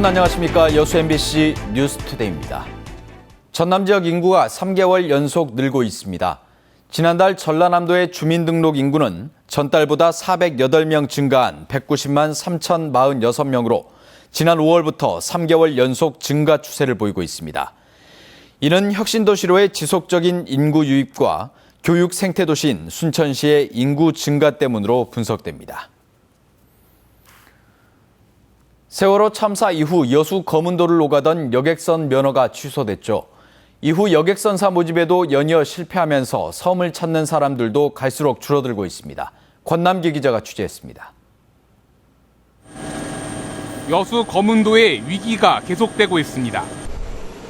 여러분 안녕하십니까. 여수 MBC 뉴스투데이입니다. 전남 지역 인구가 3개월 연속 늘고 있습니다. 지난달 전라남도의 주민등록 인구는 전달보다 408명 증가한 190만 3,046명으로 지난 5월부터 3개월 연속 증가 추세를 보이고 있습니다. 이는 혁신도시로의 지속적인 인구 유입과 교육 생태도시인 순천시의 인구 증가 때문으로 분석됩니다. 세월호 참사 이후 여수 거문도를 오가던 여객선 면허가 취소됐죠. 이후 여객선사 모집에도 연이어 실패하면서 섬을 찾는 사람들도 갈수록 줄어들고 있습니다. 권남기 기자가 취재했습니다. 여수 거문도의 위기가 계속되고 있습니다.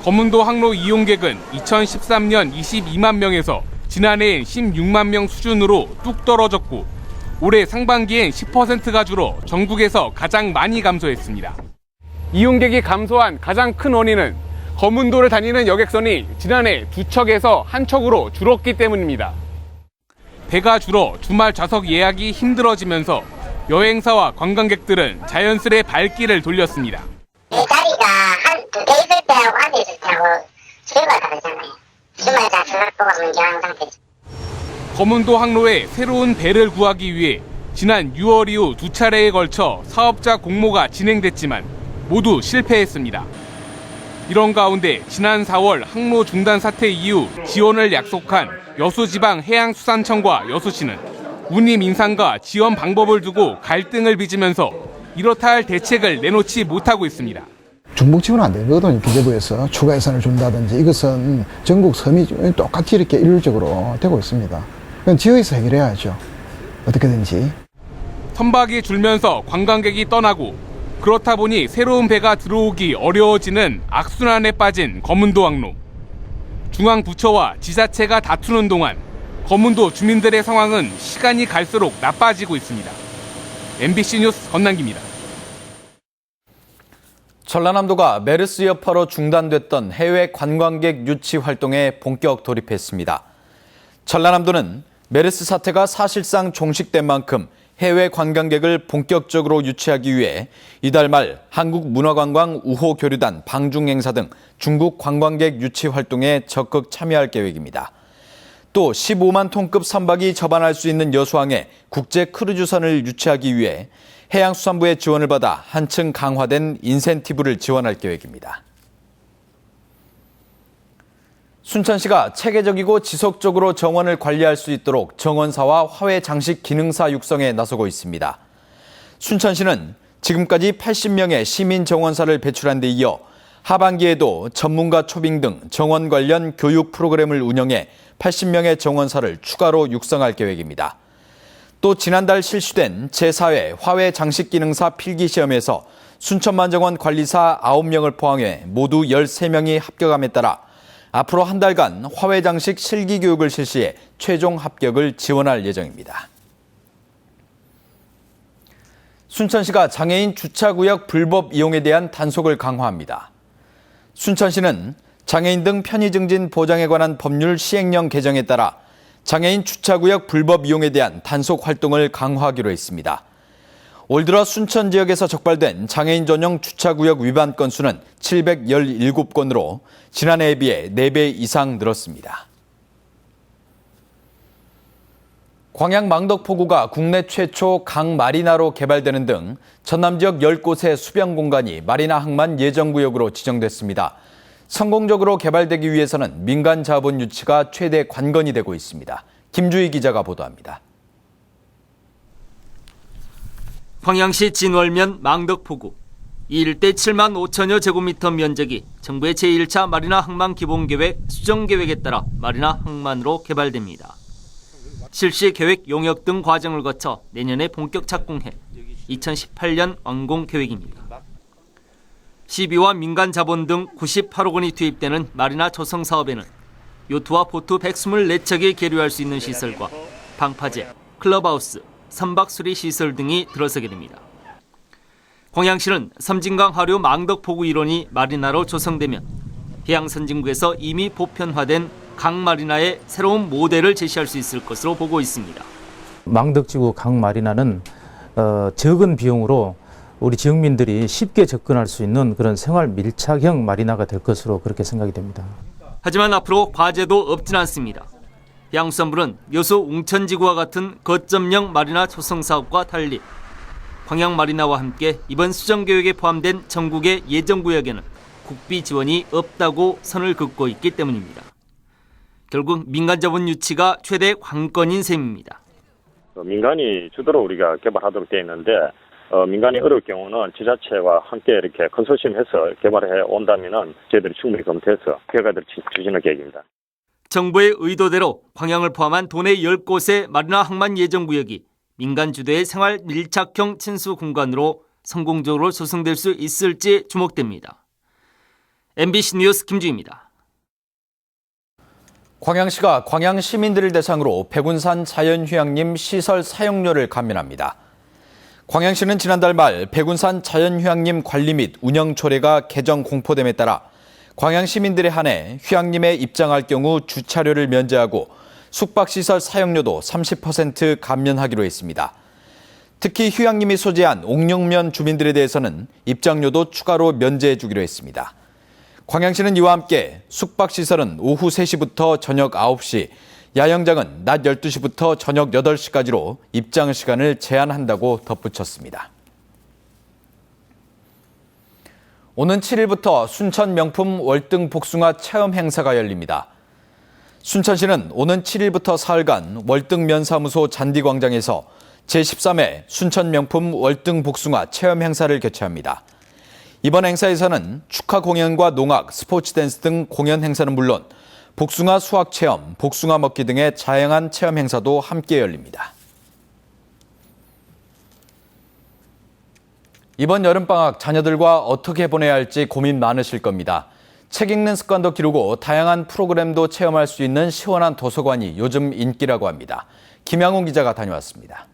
거문도 항로 이용객은 2013년 22만 명에서 지난해엔 16만 명 수준으로 뚝 떨어졌고 올해 상반기엔 10%가 줄어 전국에서 가장 많이 감소했습니다. 이용객이 감소한 가장 큰 원인은 거문도를 다니는 여객선이 지난해 2척에서 1척으로 줄었기 때문입니다. 배가 줄어 주말 좌석 예약이 힘들어지면서 여행사와 관광객들은 자연스레 발길을 돌렸습니다. 이 자리가 한 두 대 있을 때하고 한 대 있을 때하고 수요가 다르잖아요. 주말 좌석을 뽑아보면 여행 상태죠. 거문도 항로에 새로운 배를 구하기 위해 지난 6월 이후 2차례에 걸쳐 사업자 공모가 진행됐지만 모두 실패했습니다. 이런 가운데 지난 4월 항로 중단 사태 이후 지원을 약속한 여수지방해양수산청과 여수시는 운임 인상과 지원 방법을 두고 갈등을 빚으면서 이렇다 할 대책을 내놓지 못하고 있습니다. 중복 지원은 안 되거든요. 기재부에서 추가 예산을 준다든지 이것은 전국 섬이 똑같이 이렇게 일률적으로 되고 있습니다. 그건 지역에서 해결해야죠. 어떻게든지. 선박이 줄면서 관광객이 떠나고 그렇다 보니 새로운 배가 들어오기 어려워지는 악순환에 빠진 거문도 항로. 중앙부처와 지자체가 다투는 동안 거문도 주민들의 상황은 시간이 갈수록 나빠지고 있습니다. MBC 뉴스 권남기입니다. 전라남도가 메르스 여파로 중단됐던 해외 관광객 유치 활동에 본격 돌입했습니다. 전라남도는 메르스 사태가 사실상 종식된 만큼 해외 관광객을 본격적으로 유치하기 위해 이달 말 한국문화관광 우호교류단 방중행사 등 중국 관광객 유치 활동에 적극 참여할 계획입니다. 또 15만 톤급 선박이 접안할 수 있는 여수항에 국제 크루즈선을 유치하기 위해 해양수산부의 지원을 받아 한층 강화된 인센티브를 지원할 계획입니다. 순천시가 체계적이고 지속적으로 정원을 관리할 수 있도록 정원사와 화훼 장식 기능사 육성에 나서고 있습니다. 순천시는 지금까지 80명의 시민 정원사를 배출한 데 이어 하반기에도 전문가 초빙 등 정원 관련 교육 프로그램을 운영해 80명의 정원사를 추가로 육성할 계획입니다. 또 지난달 실시된 제4회 화훼 장식 기능사 필기시험에서 순천만정원 관리사 9명을 포함해 모두 13명이 합격함에 따라 앞으로 한 달간 화훼 장식 실기 교육을 실시해 최종 합격을 지원할 예정입니다. 순천시가 장애인 주차구역 불법 이용에 대한 단속을 강화합니다. 순천시는 장애인 등 편의 증진 보장에 관한 법률 시행령 개정에 따라 장애인 주차구역 불법 이용에 대한 단속 활동을 강화하기로 했습니다. 올 들어 순천 지역에서 적발된 장애인 전용 주차구역 위반 건수는 717건으로 지난해에 비해 4배 이상 늘었습니다. 광양 망덕포구가 국내 최초 강 마리나로 개발되는 등 전남 지역 10곳의 수변 공간이 마리나 항만 예정구역으로 지정됐습니다. 성공적으로 개발되기 위해서는 민간 자본 유치가 최대 관건이 되고 있습니다. 김주희 기자가 보도합니다. 광양시 진월면 망덕포구. 이 일대 7만 5천여 제곱미터 면적이 정부의 제1차 마리나 항만 기본계획 수정계획에 따라 마리나 항만으로 개발됩니다. 실시 계획 용역 등 과정을 거쳐 내년에 본격 착공해 2018년 완공 계획입니다. 시비와 민간 자본 등 98억 원이 투입되는 마리나 조성 사업에는 요트와 보트 124척이 계류할 수 있는 시설과 방파제, 클럽하우스, 선박 수리 시설 등이 들어서게 됩니다. 광양시는 섬진강 하류 망덕포구 일원이 마리나로 조성되면 해양선진국에서 이미 보편화된 강마리나의 새로운 모델을 제시할 수 있을 것으로 보고 있습니다. 망덕지구 강마리나는 적은 비용으로 우리 지역민들이 쉽게 접근할 수 있는 그런 생활 밀착형 마리나가 될 것으로 그렇게 생각이 됩니다. 하지만 앞으로 과제도 없진 않습니다. 해양수산부는 여수 웅천지구와 같은 거점형 마리나 조성 사업과 달리 광양 마리나와 함께 이번 수정계획에 포함된 전국의 예정구역에는 국비 지원이 없다고 선을 긋고 있기 때문입니다. 결국 민간 자본 유치가 최대 관건인 셈입니다. 민간이 주도로 우리가 개발하도록 되어 있는데 민간이 어려울 경우는 지자체와 함께 이렇게 컨소시엄해서 개발해 온다면은 저희들이 충분히 검토해서 결과들을 추진할 계획입니다. 정부의 의도대로 광양을 포함한 도내 10곳의 마리나 항만 예정구역이 민간 주도의 생활 밀착형 친수 공간으로 성공적으로 조성될 수 있을지 주목됩니다. MBC 뉴스 김주희입니다. 광양시가 광양 시민들을 대상으로 백운산 자연휴양림 시설 사용료를 감면합니다. 광양시는 지난달 말 백운산 자연휴양림 관리 및 운영 조례가 개정 공포됨에 따라 광양 시민들에 한해 휴양림에 입장할 경우 주차료를 면제하고 숙박시설 사용료도 30% 감면하기로 했습니다. 특히 휴양림이 소재한 옥룡면 주민들에 대해서는 입장료도 추가로 면제해 주기로 했습니다. 광양시는 이와 함께 숙박시설은 오후 3시부터 저녁 9시, 야영장은 낮 12시부터 저녁 8시까지로 입장 시간을 제한한다고 덧붙였습니다. 오는 7일부터 순천 명품 월등 복숭아 체험 행사가 열립니다. 순천시는 오는 7일부터 사흘간 월등면사무소 잔디광장에서 제13회 순천 명품 월등 복숭아 체험 행사를 개최합니다. 이번 행사에서는 축하 공연과 농악, 스포츠 댄스 등 공연 행사는 물론 복숭아 수확 체험, 복숭아 먹기 등의 다양한 체험 행사도 함께 열립니다. 이번 여름방학 자녀들과 어떻게 보내야 할지 고민 많으실 겁니다. 책 읽는 습관도 기르고 다양한 프로그램도 체험할 수 있는 시원한 도서관이 요즘 인기라고 합니다. 김양훈 기자가 다녀왔습니다.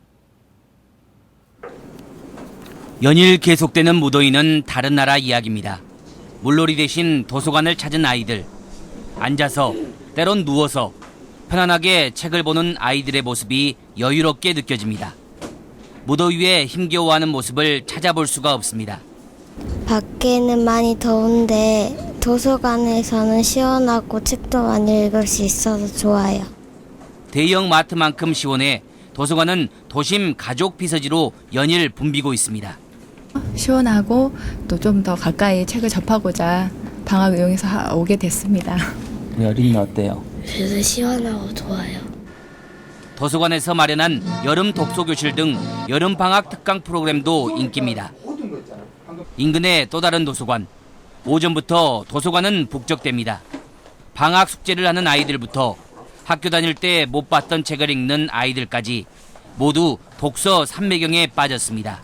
연일 계속되는 무더위는 다른 나라 이야기입니다. 물놀이 대신 도서관을 찾은 아이들. 앉아서, 때론 누워서 편안하게 책을 보는 아이들의 모습이 여유롭게 느껴집니다. 무더위에 힘겨워하는 모습을 찾아볼 수가 없습니다. 밖에는 많이 더운데 도서관에서는 시원하고 책도 많이 읽을 수 있어서 좋아요. 대형 마트만큼 시원해 도서관은 도심 가족 비서지로 연일 붐비고 있습니다. 시원하고 또 좀 더 가까이 책을 접하고자 방학 이용해서 오게 됐습니다. 여름은 어때요? 그래서 시원하고 좋아요. 도서관에서 마련한 여름 독서교실 등 여름방학 특강 프로그램도 인기입니다. 인근의 또 다른 도서관. 오전부터 도서관은 북적댑니다. 방학 숙제를 하는 아이들부터 학교 다닐 때 못 봤던 책을 읽는 아이들까지 모두 독서 삼매경에 빠졌습니다.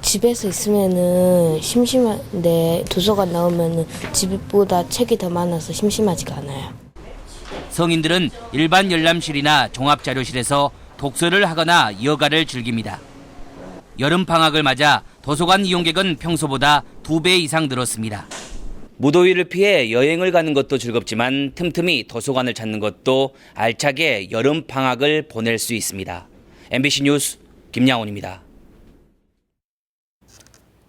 집에서 있으면은 심심한데 도서관 나오면은 집보다 책이 더 많아서 심심하지가 않아요. 성인들은 일반 열람실이나 종합자료실에서 독서를 하거나 여가를 즐깁니다. 여름 방학을 맞아 도서관 이용객은 평소보다 2배 이상 늘었습니다. 무더위를 피해 여행을 가는 것도 즐겁지만 틈틈이 도서관을 찾는 것도 알차게 여름 방학을 보낼 수 있습니다. MBC 뉴스 김양훈입니다.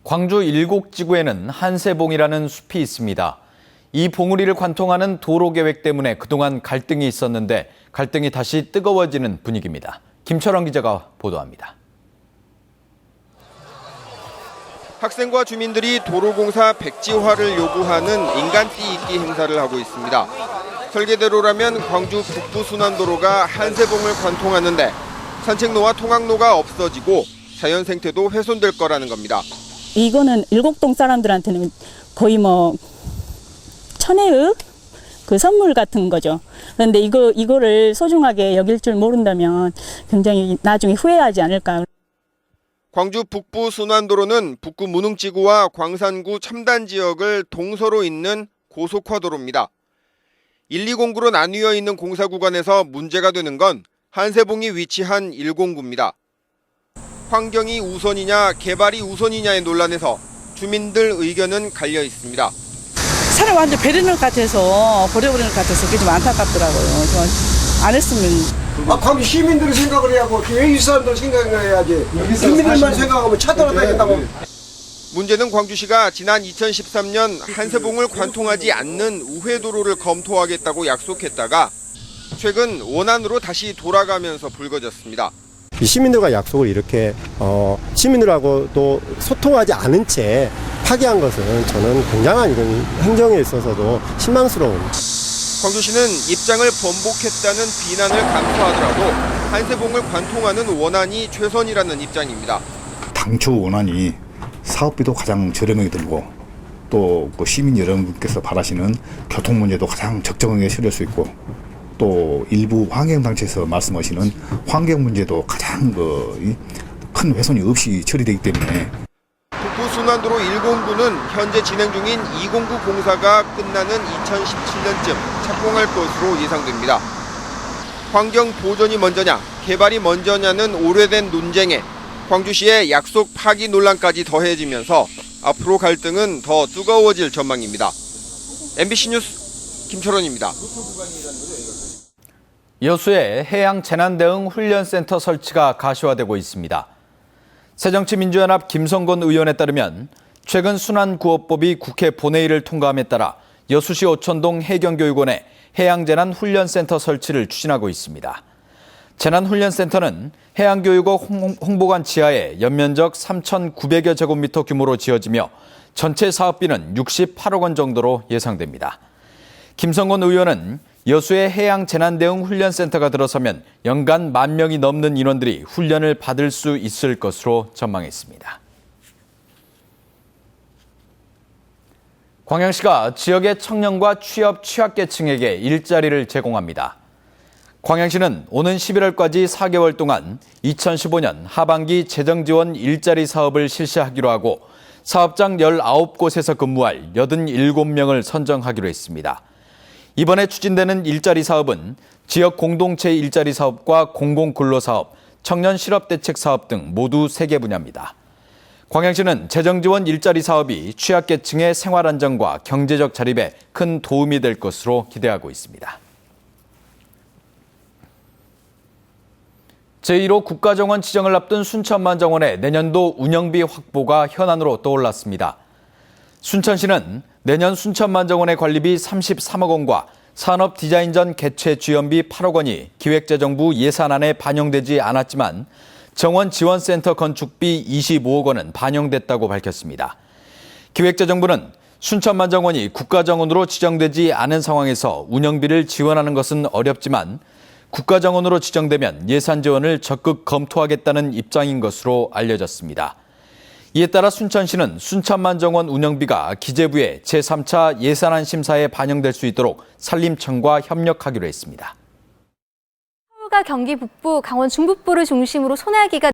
광주 일곡지구에는 한세봉이라는 숲이 있습니다. 이 봉우리를 관통하는 도로 계획 때문에 그동안 갈등이 있었는데 갈등이 다시 뜨거워지는 분위기입니다. 김철원 기자가 보도합니다. 학생과 주민들이 도로공사 백지화를 요구하는 인간띠 있기 행사를 하고 있습니다. 설계대로라면 광주 북부순환도로가 한세봉을 관통하는데 산책로와 통학로가 없어지고 자연생태도 훼손될 거라는 겁니다. 이거는 일곡동 사람들한테는 거의 천혜의 그 선물 같은 거죠. 그런데 이거를 소중하게 여길 줄 모른다면 굉장히 나중에 후회하지 않을까. 광주 북부 순환도로는 북구 문흥지구와 광산구 첨단 지역을 동서로 잇는 고속화도로입니다. 1,2공구로 나뉘어 있는 공사 구간에서 문제가 되는 건 한세봉이 위치한 1공구입니다. 환경이 우선이냐 개발이 우선이냐의 논란에서 주민들 의견은 갈려 있습니다. 차를 완전 버리는 것 같아서 그게 좀 안타깝더라고요. 안 했으면. 광주 시민들이 생각을 해야 하고 여기 사람들 생각을 해야지. 시민들만 생각하면 차 돌아다닌다고. 문제는 광주시가 지난 2013년 한세봉을 관통하지 않는 우회도로를 검토하겠다고 약속했다가 최근 원안으로 다시 돌아가면서 불거졌습니다. 시민들과 약속을 이렇게 시민들하고도 소통하지 않은 채 파기한 것은 저는 굉장한 이런 행정에 있어서도 실망스러운. 광주시는 입장을 번복했다는 비난을 감수하더라도 한세봉을 관통하는 원안이 최선이라는 입장입니다. 당초 원안이 사업비도 가장 저렴하게 들고 또 그 시민 여러분께서 바라시는 교통 문제도 가장 적정하게 처리할 수 있고 또 일부 환경단체에서 말씀하시는 환경 문제도 가장 큰 훼손이 없이 처리되기 때문에 북부순환도로 109는 현재 진행 중인 209 공사가 끝나는 2017년쯤 착공할 것으로 예상됩니다. 환경 보존이 먼저냐, 개발이 먼저냐는 오래된 논쟁에 광주시의 약속 파기 논란까지 더해지면서 앞으로 갈등은 더 뜨거워질 전망입니다. MBC 뉴스 김철원입니다. 여수의 해양재난대응훈련센터 설치가 가시화되고 있습니다. 새정치민주연합 김성건 의원에 따르면 최근 순환구호법이 국회 본회의를 통과함에 따라 여수시 오천동 해경교육원에 해양재난훈련센터 설치를 추진하고 있습니다. 재난훈련센터는 해양교육원 홍보관 지하에 연면적 3,900여 제곱미터 규모로 지어지며 전체 사업비는 68억 원 정도로 예상됩니다. 김성건 의원은 여수의 해양재난대응훈련센터가 들어서면 연간 10,000명이 넘는 인원들이 훈련을 받을 수 있을 것으로 전망했습니다. 광양시가 지역의 청년과 취약계층에게 일자리를 제공합니다. 광양시는 오는 11월까지 4개월 동안 2015년 하반기 재정지원 일자리 사업을 실시하기로 하고 사업장 19곳에서 근무할 87명을 선정하기로 했습니다. 이번에 추진되는 일자리 사업은 지역 공동체 일자리 사업과 공공근로사업, 청년 실업대책 사업 등 모두 3개 분야입니다. 광양시는 재정지원 일자리 사업이 취약계층의 생활안정과 경제적 자립에 큰 도움이 될 것으로 기대하고 있습니다. 제1호 국가정원 지정을 앞둔 순천만정원의 내년도 운영비 확보가 현안으로 떠올랐습니다. 순천시는 내년 순천만정원의 관리비 33억 원과 산업디자인전 개최 지원비 8억 원이 기획재정부 예산안에 반영되지 않았지만 정원지원센터 건축비 25억 원은 반영됐다고 밝혔습니다. 기획재정부는 순천만정원이 국가정원으로 지정되지 않은 상황에서 운영비를 지원하는 것은 어렵지만 국가정원으로 지정되면 예산 지원을 적극 검토하겠다는 입장인 것으로 알려졌습니다. 이에 따라 순천시는 순천만정원 운영비가 기재부의 제3차 예산안 심사에 반영될 수 있도록 산림청과 협력하기로 했습니다. 서울과 경기 북부, 강원 중북부를 중심으로 소나기가